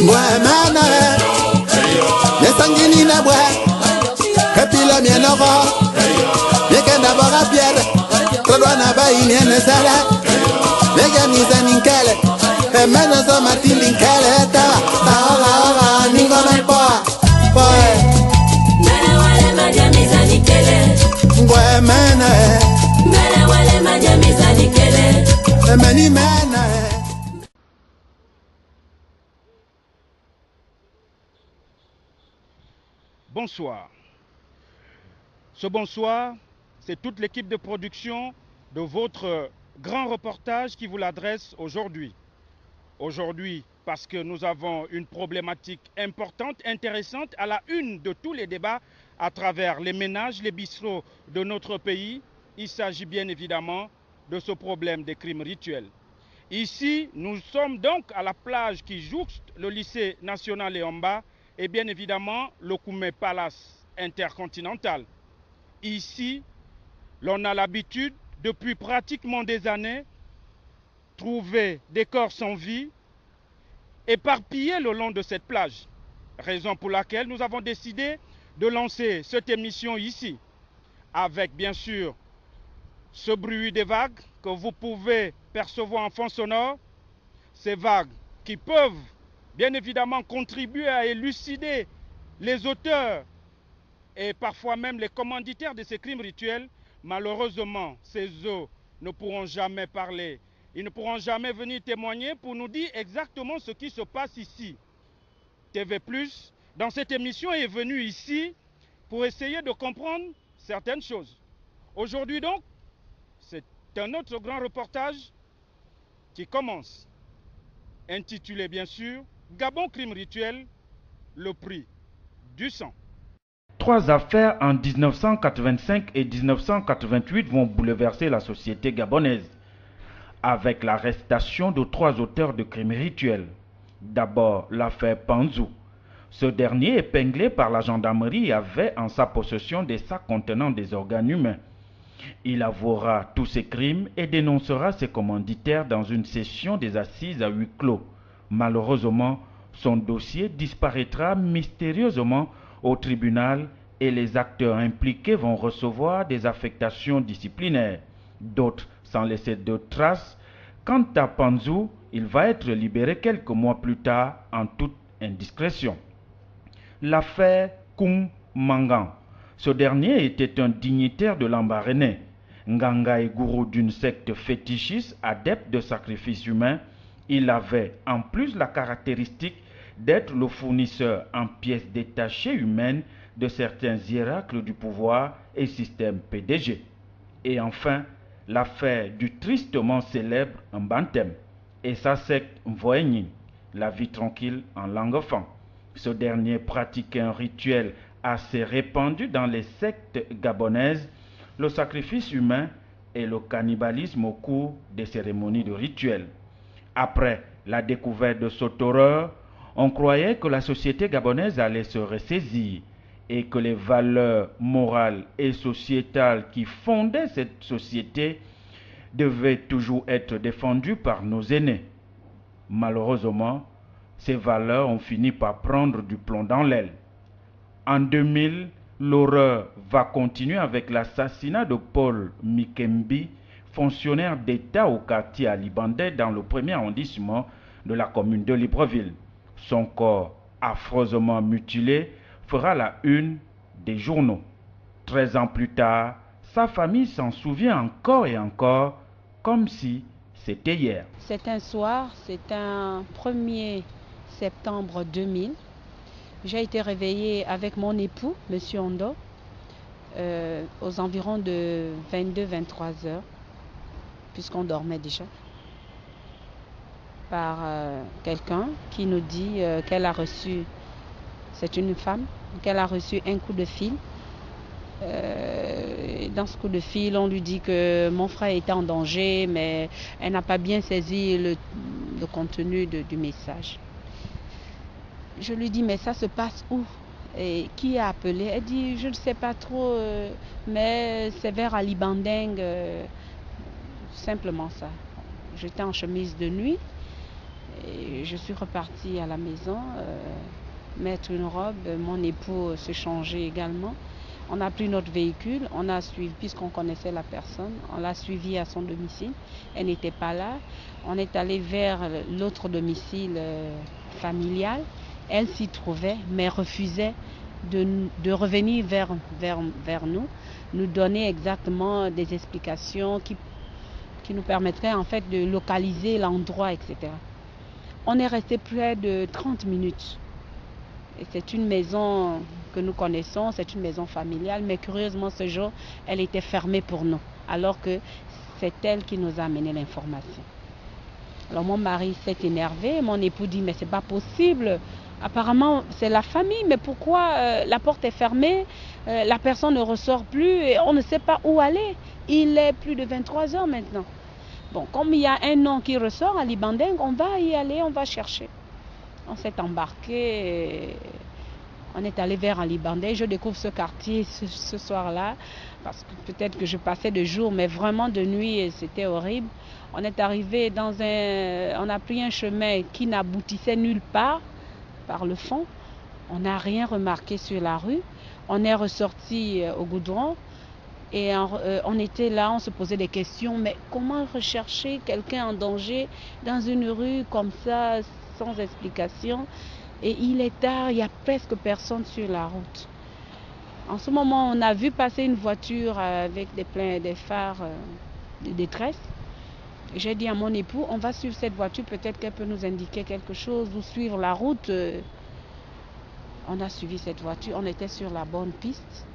Mwana Nesangini na bwa Kapila mienoko Yekenda boga pierre Trodwa na bayi miene sala Lega misa ninkele Emeno so matindi nkele Tawa, tawa, ningo mepoa Poe Mele wale maja misa nikele Ngwe mene Mele wale maja misa nikele Emeni mene. Bonsoir. Ce bonsoir, c'est toute l'équipe de production de votre grand reportage qui vous l'adresse aujourd'hui. Aujourd'hui, parce que nous avons une problématique importante, intéressante, à la une de tous les débats à travers les ménages, les bistrots de notre pays. Il s'agit bien évidemment de ce problème des crimes rituels. Ici, nous sommes donc à la plage qui jouxte le lycée national Léomba et bien évidemment le Koumé Palace intercontinental. Ici, l'on a l'habitude, depuis pratiquement des années, trouver des corps sans vie éparpillés le long de cette plage. Raison pour laquelle nous avons décidé de lancer cette émission ici, avec bien sûr ce bruit des vagues que vous pouvez percevoir en fond sonore, ces vagues qui peuvent bien évidemment contribuer à élucider les auteurs et parfois même les commanditaires de ces crimes rituels. Malheureusement, ces eaux ne pourront jamais parler. Ils ne pourront jamais venir témoigner pour nous dire exactement ce qui se passe ici. TV+, dans cette émission, est venu ici pour essayer de comprendre certaines choses. Aujourd'hui donc, c'est un autre grand reportage qui commence, intitulé bien sûr « Gabon crime rituel, le prix du sang ». Trois affaires en 1985 et 1988 vont bouleverser la société gabonaise, avec l'arrestation de trois auteurs de crimes rituels. D'abord, l'affaire Panzou. Ce dernier, épinglé par la gendarmerie, avait en sa possession des sacs contenant des organes humains. Il avouera tous ses crimes et dénoncera ses commanditaires dans une session des assises à huis clos. Malheureusement, son dossier disparaîtra mystérieusement au tribunal et les acteurs impliqués vont recevoir des affectations disciplinaires. D'autres sans laisser de traces. Quant à Panzou, il va être libéré quelques mois plus tard en toute indiscrétion. L'affaire Koum Mangan. Ce dernier était un dignitaire de l'Ambaréné, Nganga et gourou d'une secte fétichiste adepte de sacrifices humains. Il avait en plus la caractéristique d'être le fournisseur en pièces détachées humaines de certains hiérarques du pouvoir et système PDG. Et enfin, l'affaire du tristement célèbre Mbantem et sa secte Mvoenyin, la vie tranquille en langue fan. Ce dernier pratiquait un rituel assez répandu dans les sectes gabonaises, le sacrifice humain et le cannibalisme au cours des cérémonies de rituels. Après la découverte de cette horreur, on croyait que la société gabonaise allait se ressaisir et que les valeurs morales et sociétales qui fondaient cette société devaient toujours être défendues par nos aînés. Malheureusement, ces valeurs ont fini par prendre du plomb dans l'aile. En 2000, l'horreur va continuer avec l'assassinat de Paul Mikembi, fonctionnaire d'État au quartier Alibandais dans le premier arrondissement de la commune de Libreville. Son corps, affreusement mutilé, fera la une des journaux. 13 ans plus tard, sa famille s'en souvient encore et encore, comme si c'était hier. C'est un soir, c'est un 1er septembre 2000. J'ai été réveillée avec mon époux, M. Ondo, aux environs de 22-23 heures, puisqu'on dormait déjà, par quelqu'un qui nous dit qu'elle a reçu, c'est une femme, qu'elle a reçu un coup de fil. Dans ce coup de fil, on lui dit que mon frère était en danger, mais elle n'a pas bien saisi le contenu du message. Je lui dis, mais ça se passe où? Et qui a appelé? Elle dit, je ne sais pas trop, mais c'est vers Ali Bandeng, simplement ça. J'étais en chemise de nuit, Et je suis repartie à la maison, mettre une robe, mon époux se changeait également. On a pris notre véhicule, on a suivi, puisqu'on connaissait la personne, on l'a suivi à son domicile. Elle n'était pas là. On est allé vers l'autre domicile familial. Elle s'y trouvait, mais refusait de revenir vers nous donner exactement des explications qui nous permettraient en fait de localiser l'endroit, etc. On est resté près de 30 minutes. Et c'est une maison que nous connaissons, c'est une maison familiale, mais curieusement ce jour, elle était fermée pour nous, alors que c'est elle qui nous a amené l'information. Alors mon mari s'est énervé, mon époux dit mais c'est pas possible, apparemment c'est la famille, mais pourquoi la porte est fermée, la personne ne ressort plus et on ne sait pas où aller. Il est plus de 23 h maintenant. Bon, comme il y a un nom qui ressort à Libandeng, on va y aller, on va chercher. On s'est embarqué, on est allé vers Alibandé. Je découvre ce quartier ce soir-là, parce que peut-être que je passais de jour, mais vraiment de nuit, c'était horrible. On est arrivé on a pris un chemin qui n'aboutissait nulle part, par le fond. On n'a rien remarqué sur la rue. On est ressorti au goudron. Et on était là, on se posait des questions, mais comment rechercher quelqu'un en danger dans une rue comme ça, sans explication? Et il est tard, il n'y a presque personne sur la route. En ce moment, on a vu passer une voiture avec des phares de détresse. J'ai dit à mon époux, on va suivre cette voiture, peut-être qu'elle peut nous indiquer quelque chose ou suivre la route. On a suivi cette voiture, on était sur la bonne piste.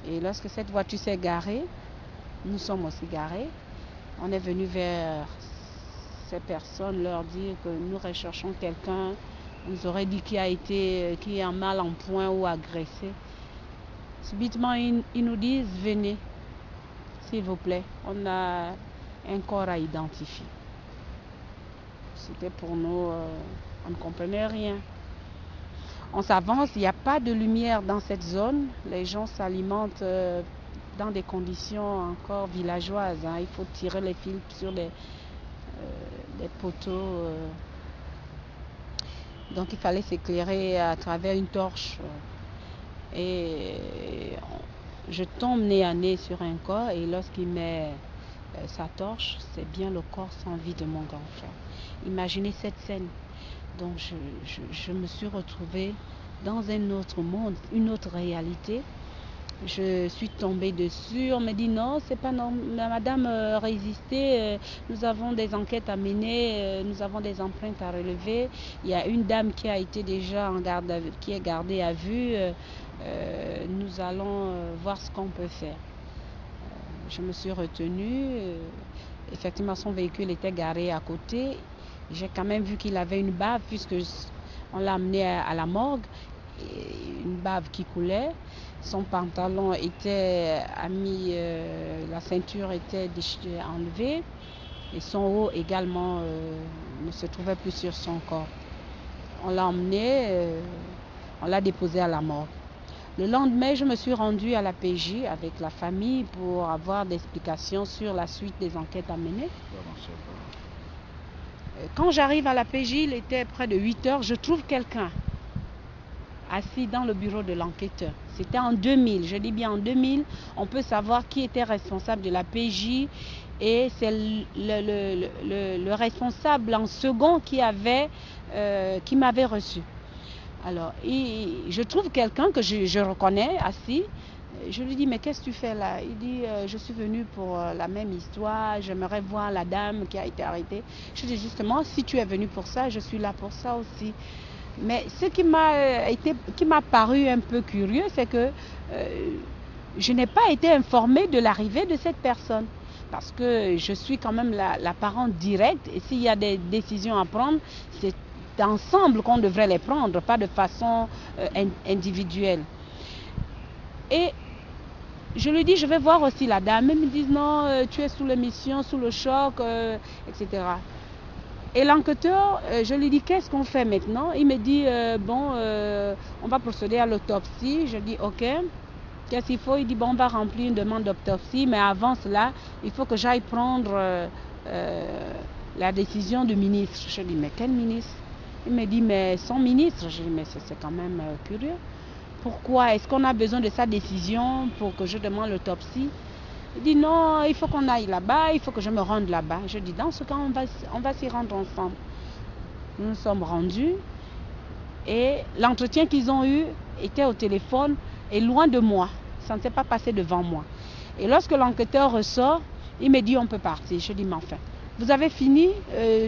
Et lorsque cette voiture s'est garée, nous sommes aussi garés. On est venu vers ces personnes, leur dire que nous recherchons quelqu'un. On nous aurait dit qui est en mal en point ou agressé. Subitement, ils nous disent, venez, s'il vous plaît, on a un corps à identifier. C'était pour nous, on ne comprenait rien. On s'avance, il n'y a pas de lumière dans cette zone. Les gens s'alimentent dans des conditions encore villageoises. Il faut tirer les fils sur les poteaux. Donc il fallait s'éclairer à travers une torche. Et je tombe nez à nez sur un corps et lorsqu'il met sa torche, c'est bien le corps sans vie de mon grand frère. Imaginez cette scène. Donc je me suis retrouvée dans un autre monde, une autre réalité. Je suis tombée dessus, on me dit non, c'est pas non, madame, résistez, nous avons des enquêtes à mener, nous avons des empreintes à relever. Il y a une dame qui a été déjà en garde à vue, qui est gardée à vue, nous allons voir ce qu'on peut faire. Je me suis retenue, effectivement son véhicule était garé à côté. J'ai quand même vu qu'il avait une bave puisque on l'a amené à la morgue, une bave qui coulait. Son pantalon était la ceinture était enlevée et son haut également ne se trouvait plus sur son corps. On l'a emmené, on l'a déposé à la morgue. Le lendemain, je me suis rendue à la PJ avec la famille pour avoir des explications sur la suite des enquêtes à mener. Quand j'arrive à la PJ, il était près de 8 h, je trouve quelqu'un assis dans le bureau de l'enquêteur. C'était en 2000, je dis bien en 2000, on peut savoir qui était responsable de la PJ et c'est le responsable en second qui m'avait reçu. Alors, je trouve quelqu'un que je reconnais assis. Je lui dis, mais qu'est-ce que tu fais là? Il dit, je suis venu pour la même histoire, j'aimerais voir la dame qui a été arrêtée. Je dis, justement, si tu es venu pour ça, je suis là pour ça aussi. Mais ce qui m'a paru un peu curieux, c'est que je n'ai pas été informée de l'arrivée de cette personne. Parce que je suis quand même la parente directe et s'il y a des décisions à prendre, c'est ensemble qu'on devrait les prendre, pas de façon individuelle. Et je lui dis, je vais voir aussi la dame. Ils me disent, non, tu es sous l'émission, sous le choc, etc. Et l'enquêteur, je lui dis, qu'est-ce qu'on fait maintenant? Il me dit, on va procéder à l'autopsie. Je dis, ok. Qu'est-ce qu'il faut? Il dit, bon, on va remplir une demande d'autopsie, mais avant cela, il faut que j'aille prendre la décision du ministre. Je dis, mais quel ministre? Il me dit, mais son ministre. Je dis, mais c'est quand même curieux. Pourquoi? Est-ce qu'on a besoin de sa décision pour que je demande l'autopsie? Il dit, non, il faut qu'on aille là-bas, il faut que je me rende là-bas. Je dis, dans ce cas, on va s'y rendre ensemble. Nous nous sommes rendus et l'entretien qu'ils ont eu était au téléphone et loin de moi. Ça ne s'est pas passé devant moi. Et lorsque l'enquêteur ressort, il me dit, on peut partir. Je dis, mais enfin, vous avez fini?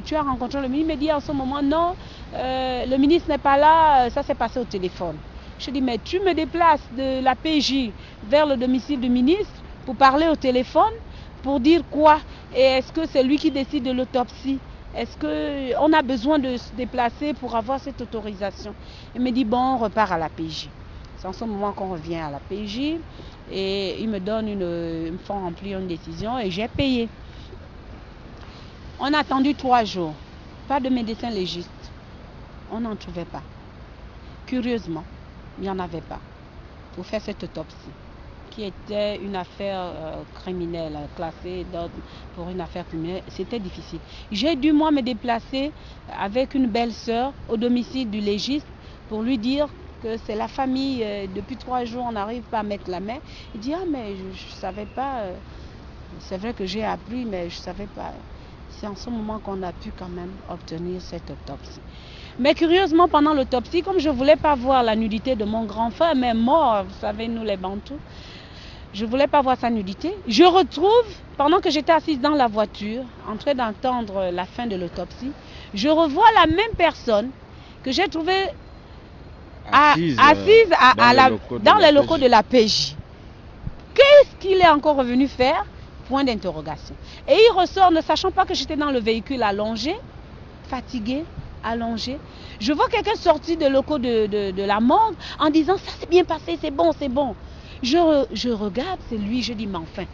Tu as rencontré le ministre? Il me dit, en ce moment, non, le ministre n'est pas là, ça s'est passé au téléphone. Je dis, mais tu me déplaces de la PJ vers le domicile du ministre pour parler au téléphone, pour dire quoi? Et est-ce que c'est lui qui décide de l'autopsie? Est-ce qu'on a besoin de se déplacer pour avoir cette autorisation? Il me dit, bon, on repart à la PJ. C'est en ce moment qu'on revient à la PJ et il me donne ils me font remplir une décision et j'ai payé. On a attendu 3 jours. Pas de médecin légiste. On n'en trouvait pas. Curieusement, il n'y en avait pas pour faire cette autopsie, qui était une affaire criminelle, classée pour une affaire criminelle. C'était difficile. J'ai dû, moi, me déplacer avec une belle-sœur au domicile du légiste pour lui dire que c'est la famille, depuis 3 jours, on n'arrive pas à mettre la main. Il dit, ah, mais je ne savais pas, c'est vrai que j'ai appris, mais je ne savais pas. C'est en ce moment qu'on a pu quand même obtenir cette autopsie. Mais curieusement, pendant l'autopsie, comme je ne voulais pas voir la nudité de mon grand frère, même mort, vous savez, nous les Bantous, je ne voulais pas voir sa nudité. Je retrouve, pendant que j'étais assise dans la voiture, en train d'entendre la fin de l'autopsie, je revois la même personne que j'ai trouvée assise dans les locaux de la PJ. Qu'est-ce qu'il est encore revenu faire? Point d'interrogation. Et il ressort ne sachant pas que j'étais dans le véhicule allongé, fatigué, allongé. Je vois quelqu'un sortir des locaux de la morgue en disant, ça s'est bien passé, c'est bon, c'est bon. Je regarde, c'est lui, je dis, mais enfin,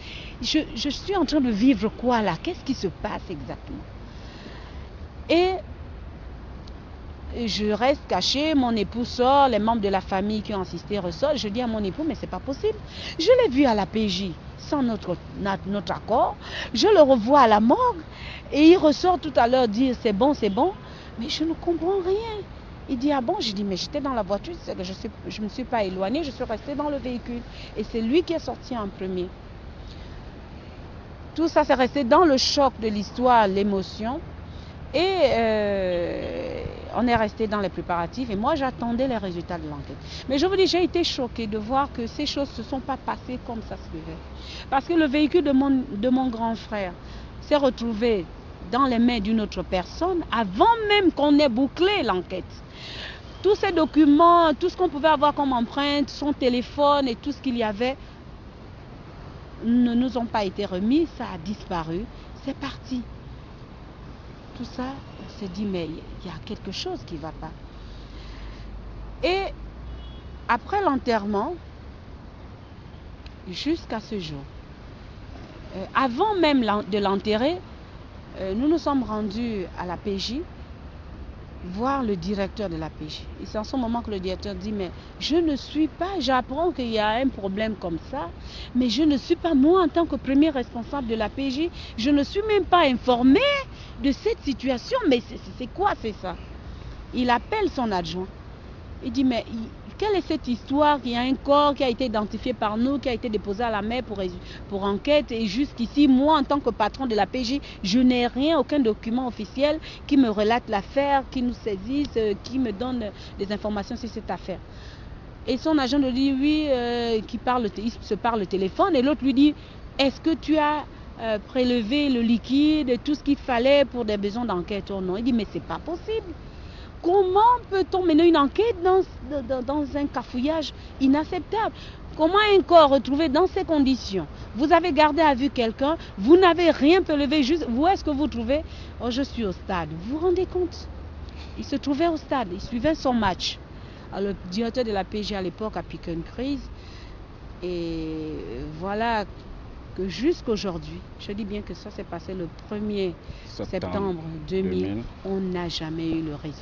je suis en train de vivre quoi là? Qu'est-ce qui se passe exactement? Et je reste cachée, mon époux sort, les membres de la famille qui ont assisté ressortent. Je dis à mon époux, mais c'est pas possible. Je l'ai vu à la PJ sans notre accord. Je le revois à la morgue et il ressort tout à l'heure dire c'est bon, mais je ne comprends rien. Il dit, ah bon? Je dis, mais j'étais dans la voiture, c'est que je ne me suis pas éloignée, je suis restée dans le véhicule. Et c'est lui qui est sorti en premier. Tout ça, c'est resté dans le choc de l'histoire, l'émotion. Et on est resté dans les préparatifs et moi j'attendais les résultats de l'enquête. Mais je vous dis, j'ai été choquée de voir que ces choses ne se sont pas passées comme ça se devait. Parce que le véhicule de mon grand frère s'est retrouvé dans les mains d'une autre personne avant même qu'on ait bouclé l'enquête. Tous ces documents, tout ce qu'on pouvait avoir comme empreinte, son téléphone et tout ce qu'il y avait ne nous ont pas été remis, ça a disparu, c'est parti. Tout ça, on s'est dit, mais il y a quelque chose qui ne va pas. Et après l'enterrement, jusqu'à ce jour, avant même de l'enterrer, nous nous sommes rendus à la PJ voir le directeur de la PJ. Et c'est en ce moment que le directeur dit, mais je ne suis pas, j'apprends qu'il y a un problème comme ça, mais je ne suis pas, moi en tant que premier responsable de la PJ, je ne suis même pas informé de cette situation, mais c'est quoi c'est ça? Il appelle son adjoint. Il dit, mais quelle est cette histoire? Il y a un corps qui a été identifié par nous, qui a été déposé à la mer pour enquête. Et jusqu'ici, moi, en tant que patron de la PJ, je n'ai rien, aucun document officiel qui me relate l'affaire, qui nous saisisse, qui me donne des informations sur cette affaire. Et son agent lui dit, oui, il se parle au téléphone. Et l'autre lui dit, est-ce que tu as prélevé le liquide et tout ce qu'il fallait pour des besoins d'enquête ou non? Il dit, mais c'est pas possible. Comment peut-on mener une enquête dans un cafouillage inacceptable? Comment un corps retrouvé dans ces conditions? Vous avez gardé à vue quelqu'un, vous n'avez rien prélevé, juste où est-ce que vous trouvez? Oh, je suis au stade. Vous vous rendez compte? Il se trouvait au stade, il suivait son match. Alors, le directeur de la PJ à l'époque a piqué une crise. Et voilà que jusqu'aujourd'hui, je dis bien que ça s'est passé le 1er septembre 2000, on n'a jamais eu le résultat.